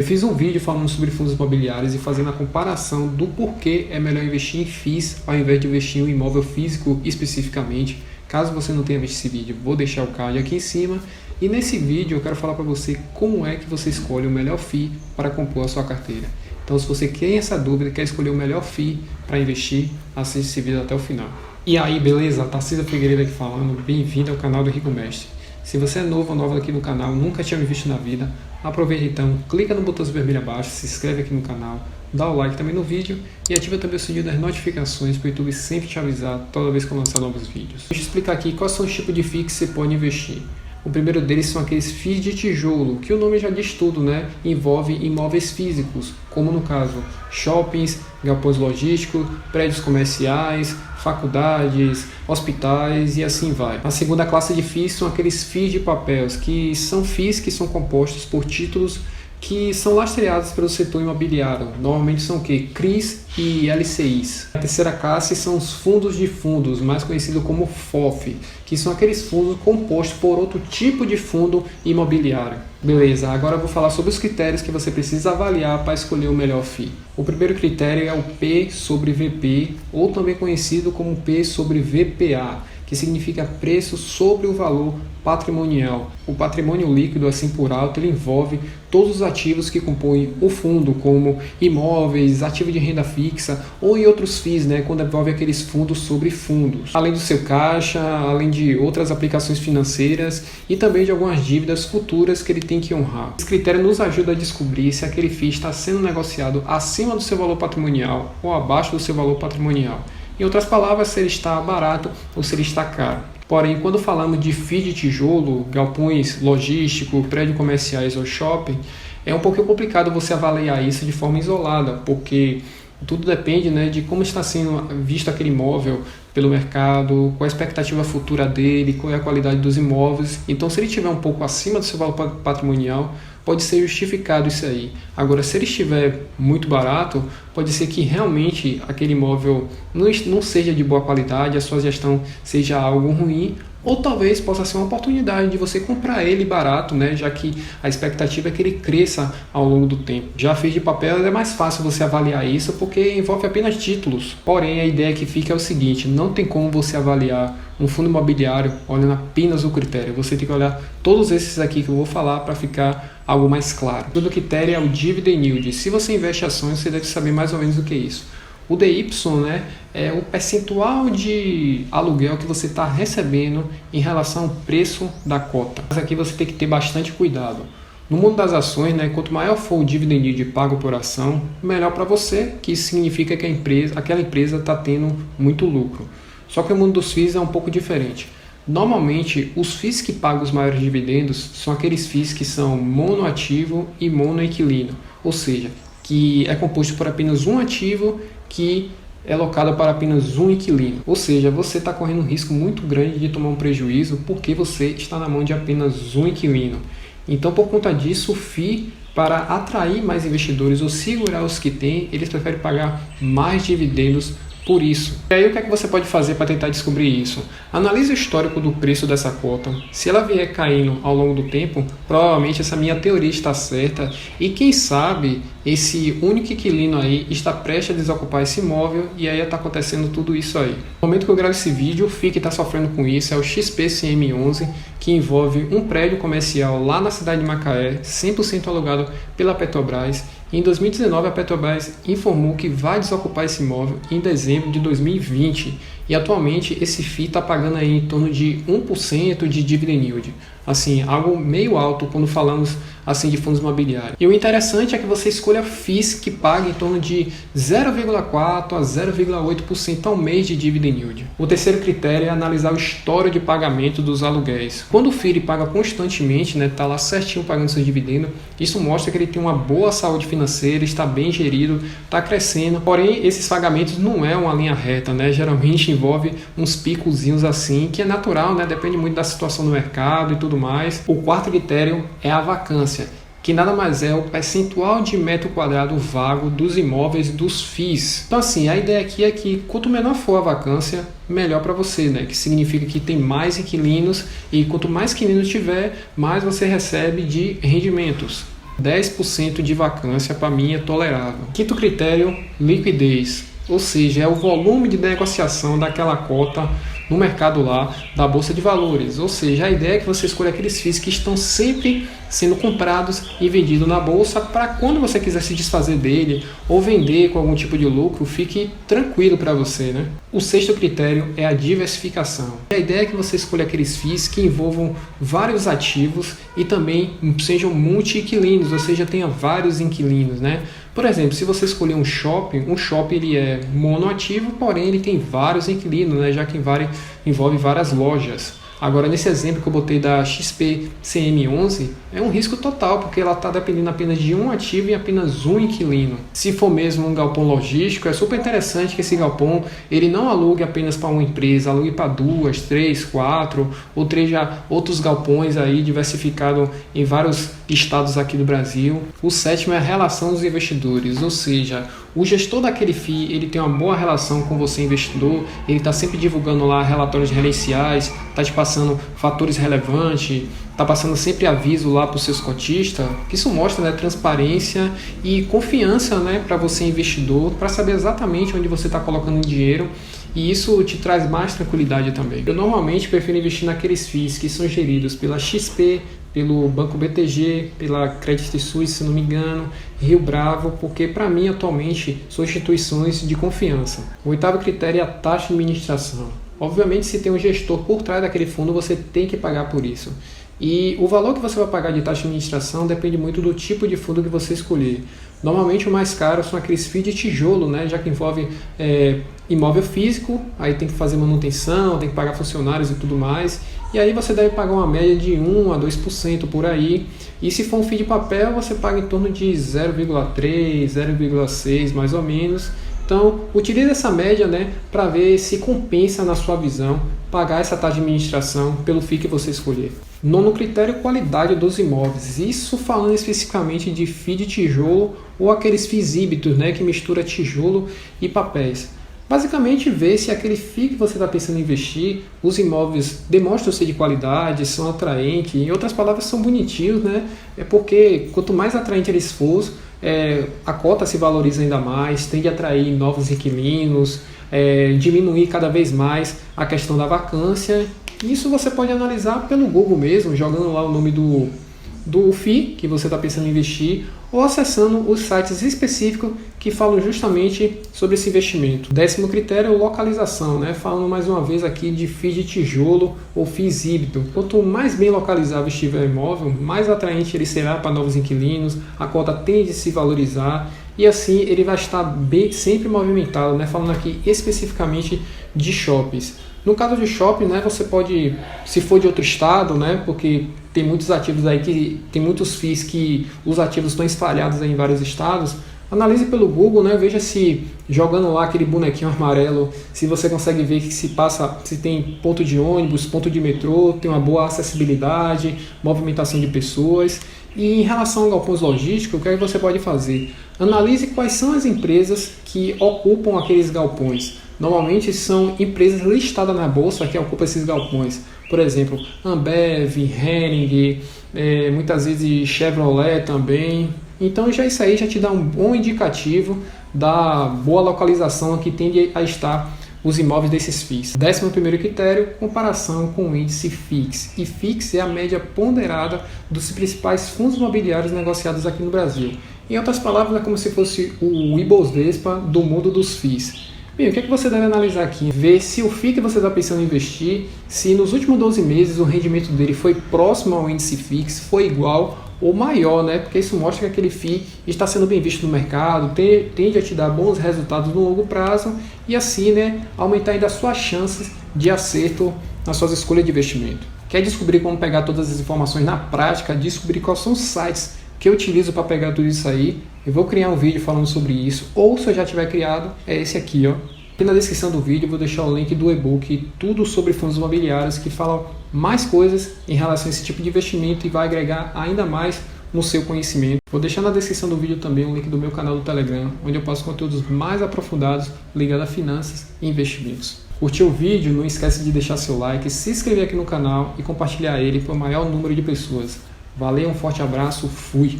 Eu fiz um vídeo falando sobre fundos imobiliários e fazendo a comparação do porquê é melhor investir em FIIs ao invés de investir em um imóvel físico especificamente. Caso você não tenha visto esse vídeo, vou deixar o card aqui em cima. E nesse vídeo eu quero falar para você como é que você escolhe o melhor FII para compor a sua carteira. Então, se você tem essa dúvida, quer escolher o melhor FII para investir, assista esse vídeo até o final. E aí, beleza? Tarcísio Figueiredo aqui falando, bem-vindo ao canal do Rico Mestre. Se você é novo ou nova aqui no canal, nunca tinha me visto na vida, aproveita então, clica no botão vermelho abaixo, se inscreve aqui no canal, dá o like também no vídeo e ativa também o sininho das notificações para o YouTube sempre te avisar toda vez que eu lançar novos vídeos. Deixa eu explicar aqui quais são os tipos de FII que você pode investir. O primeiro deles são aqueles FIIs de tijolo, que o nome já diz tudo, né? Envolve imóveis físicos, como no caso shoppings, galpões logísticos, prédios comerciais, faculdades, hospitais e assim vai. A segunda classe de FIIs são aqueles FIIs de papéis, que são FIIs que são compostos por títulos que são lastreados pelo setor imobiliário. Normalmente são o quê? CRIs e LCIs. A terceira classe são os fundos de fundos, mais conhecido como FOF, que são aqueles fundos compostos por outro tipo de fundo imobiliário. Beleza, agora eu vou falar sobre os critérios que você precisa avaliar para escolher o melhor FII. O primeiro critério é o P sobre VP, ou também conhecido como P sobre VPA, que significa preço sobre o valor patrimonial. O patrimônio líquido, assim por alto, ele envolve todos os ativos que compõem o fundo, como imóveis, ativo de renda fixa ou em outros FIIs, né, quando envolve aqueles fundos sobre fundos. Além do seu caixa, além de outras aplicações financeiras e também de algumas dívidas futuras que ele tem que honrar. Esse critério nos ajuda a descobrir se aquele FII está sendo negociado acima do seu valor patrimonial ou abaixo do seu valor patrimonial. Em outras palavras, se ele está barato ou se ele está caro. Porém, quando falamos de FII de tijolo, galpões logísticos, prédios comerciais ou shopping, é um pouco complicado você avaliar isso de forma isolada, porque tudo depende, né, de como está sendo visto aquele imóvel pelo mercado, qual a expectativa futura dele, qual é a qualidade dos imóveis. Então, se ele estiver um pouco acima do seu valor patrimonial, pode ser justificado isso aí. Agora, se ele estiver muito barato, pode ser que realmente aquele imóvel não seja de boa qualidade, a sua gestão seja algo ruim, ou talvez possa ser uma oportunidade de você comprar ele barato, né? Já que a expectativa é que ele cresça ao longo do tempo. Já FII de papel é mais fácil você avaliar isso porque envolve apenas títulos. Porém, a ideia que fica é o seguinte, não tem como você avaliar um fundo imobiliário olhando apenas o critério. Você tem que olhar todos esses aqui que eu vou falar para ficar algo mais claro. O segundo critério é o dividend yield. Se você investe em ações, você deve saber mais ou menos o que é isso. O DY, né, é o percentual de aluguel que você está recebendo em relação ao preço da cota. Mas aqui você tem que ter bastante cuidado. No mundo das ações, né, quanto maior for o dividend yield pago por ação, melhor para você, que isso significa que aquela empresa está tendo muito lucro. Só que o mundo dos FIIs é um pouco diferente. Normalmente, os FIIs que pagam os maiores dividendos são aqueles FIIs que são monoativo e monoinquilino, ou seja, que é composto por apenas um ativo que é locado para apenas um inquilino. Ou seja, você está correndo um risco muito grande de tomar um prejuízo porque você está na mão de apenas um inquilino. Então, por conta disso, o FII, para atrair mais investidores ou segurar os que têm, eles preferem pagar mais dividendos por isso. E aí o que é que você pode fazer para tentar descobrir isso? Analise o histórico do preço dessa cota. Se ela vier caindo ao longo do tempo, provavelmente essa minha teoria está certa e quem sabe esse único inquilino aí está prestes a desocupar esse imóvel e aí está acontecendo tudo isso aí. No momento que eu gravo esse vídeo, o FII que está sofrendo com isso é o XPCM11, que envolve um prédio comercial lá na cidade de Macaé, 100% alugado pela Petrobras. Em 2019, a Petrobras informou que vai desocupar esse imóvel em dezembro de 2020 e atualmente esse FII está pagando aí em torno de 1% de dividend yield. Assim, algo meio alto quando falamos assim de fundos imobiliários. E o interessante é que você escolha FIIs que paguem em torno de 0,4% a 0,8% ao mês de dividend yield. O terceiro critério é analisar o histórico de pagamento dos aluguéis. Quando o FII paga constantemente, né, tá lá certinho pagando seus dividendos, isso mostra que ele tem uma boa saúde financeira, está bem gerido, está crescendo. Porém, esses pagamentos não é uma linha reta, né? Geralmente envolve uns picozinhos assim, que é natural, né? Depende muito da situação do mercado e tudo mais. O quarto critério é a vacância, que nada mais é o percentual de metro quadrado vago dos imóveis dos FIIs. Então assim, a ideia aqui é que quanto menor for a vacância, melhor para você, né? Que significa que tem mais inquilinos e quanto mais inquilinos tiver, mais você recebe de rendimentos. 10% de vacância para mim é tolerável. Quinto critério, liquidez. Ou seja, é o volume de negociação daquela cota no mercado lá da Bolsa de Valores. Ou seja, a ideia é que você escolha aqueles FIIs que estão sempre sendo comprados e vendidos na Bolsa, para quando você quiser se desfazer dele ou vender com algum tipo de lucro, fique tranquilo para você, né? O sexto critério é a diversificação. A ideia é que você escolha aqueles FIIs que envolvam vários ativos e também sejam multi-inquilinos, ou seja, tenha vários inquilinos, né? Por exemplo, se você escolher um shopping ele é monoativo, porém ele tem vários inquilinos, né? Já que envolve várias lojas. Agora, nesse exemplo que eu botei da XP CM11, é um risco total, porque ela está dependendo apenas de um ativo e apenas um inquilino. Se for mesmo um galpão logístico, é super interessante que esse galpão ele não alugue apenas para uma empresa, alugue para 2, 3, 4 ou 3 outros galpões aí diversificados em vários estados aqui do Brasil. O sétimo é a relação dos investidores, ou seja, o gestor daquele FII ele tem uma boa relação com você, investidor, ele está sempre divulgando lá relatórios gerenciais, está te passando fatores relevantes, está passando sempre aviso lá para os seus cotistas, que isso mostra, né, transparência e confiança, né, para você investidor, para saber exatamente onde você está colocando dinheiro, e isso te traz mais tranquilidade também. Eu normalmente prefiro investir naqueles FIIs que são geridos pela XP, pelo Banco BTG, pela Credit Suisse, se não me engano, Rio Bravo, porque para mim atualmente são instituições de confiança. O oitavo critério é a taxa de administração. Obviamente, se tem um gestor por trás daquele fundo, você tem que pagar por isso. E o valor que você vai pagar de taxa de administração depende muito do tipo de fundo que você escolher. Normalmente o mais caro são aqueles FIIs de tijolo, né? Já que envolve imóvel físico, aí tem que fazer manutenção, tem que pagar funcionários e tudo mais. E aí você deve pagar uma média de 1 a 2% por aí. E se for um FII de papel, você paga em torno de 0,3, 0,6 mais ou menos. Então, utilize essa média, né, para ver se compensa na sua visão pagar essa taxa de administração pelo FII que você escolher. Nono critério, qualidade dos imóveis. Isso falando especificamente de FII de tijolo ou aqueles FIIs híbridos, né, que mistura tijolo e papéis. Basicamente, ver se aquele FII que você está pensando em investir, os imóveis demonstram ser de qualidade, são atraentes, em outras palavras, são bonitinhos, né? É porque quanto mais atraente eles for, a cota se valoriza ainda mais, tende a atrair novos inquilinos, diminuir cada vez mais a questão da vacância. Isso você pode analisar pelo Google mesmo, jogando lá o nome do FII que você está pensando em investir, ou acessando os sites específicos que falam justamente sobre esse investimento. Décimo critério é localização, né? Falando mais uma vez aqui de FII de tijolo ou FIIs híbrido. Quanto mais bem localizado estiver o imóvel, mais atraente ele será para novos inquilinos, a cota tende a se valorizar e assim ele vai estar sempre movimentado, né? Falando aqui especificamente de shoppings. No caso de shopping, né, você pode, se for de outro estado, né, porque tem muitos ativos aí que tem muitos FIIs que os ativos estão espalhados aí em vários estados, analise pelo Google, né, veja se jogando lá aquele bonequinho amarelo, se você consegue ver que se tem ponto de ônibus, ponto de metrô, tem uma boa acessibilidade, movimentação de pessoas. E em relação a galpões logísticos, o que é que você pode fazer? Analise quais são as empresas que ocupam aqueles galpões. Normalmente são empresas listadas na bolsa que ocupam esses galpões. Por exemplo, Ambev, Hering, muitas vezes Chevrolet também. Então isso aí já te dá um bom indicativo da boa localização que tende a estar os imóveis desses FIIs. 11º critério, comparação com o índice FIX. E FIX é a média ponderada dos principais fundos imobiliários negociados aqui no Brasil. Em outras palavras, é como se fosse o Ibovespa do mundo dos FIIs. Bem, o que é que você deve analisar aqui? Ver se o FII que você está pensando em investir, se nos últimos 12 meses o rendimento dele foi próximo ao índice FIX, foi igual ou maior, né? Porque isso mostra que aquele FII está sendo bem visto no mercado, tende a te dar bons resultados no longo prazo e assim, né, aumentar ainda as suas chances de acerto nas suas escolhas de investimento. Quer descobrir como pegar todas as informações na prática, descobrir quais são os sites que eu utilizo para pegar tudo isso aí? Eu vou criar um vídeo falando sobre isso, ou se eu já tiver criado, é esse aqui, ó. Aqui na descrição do vídeo eu vou deixar o link do e-book Tudo sobre Fundos Imobiliários, que fala mais coisas em relação a esse tipo de investimento e vai agregar ainda mais no seu conhecimento. Vou deixar na descrição do vídeo também o link do meu canal do Telegram, onde eu passo conteúdos mais aprofundados ligados a finanças e investimentos. Curtiu o vídeo? Não esquece de deixar seu like, se inscrever aqui no canal e compartilhar ele para o maior número de pessoas. Valeu, um forte abraço, fui!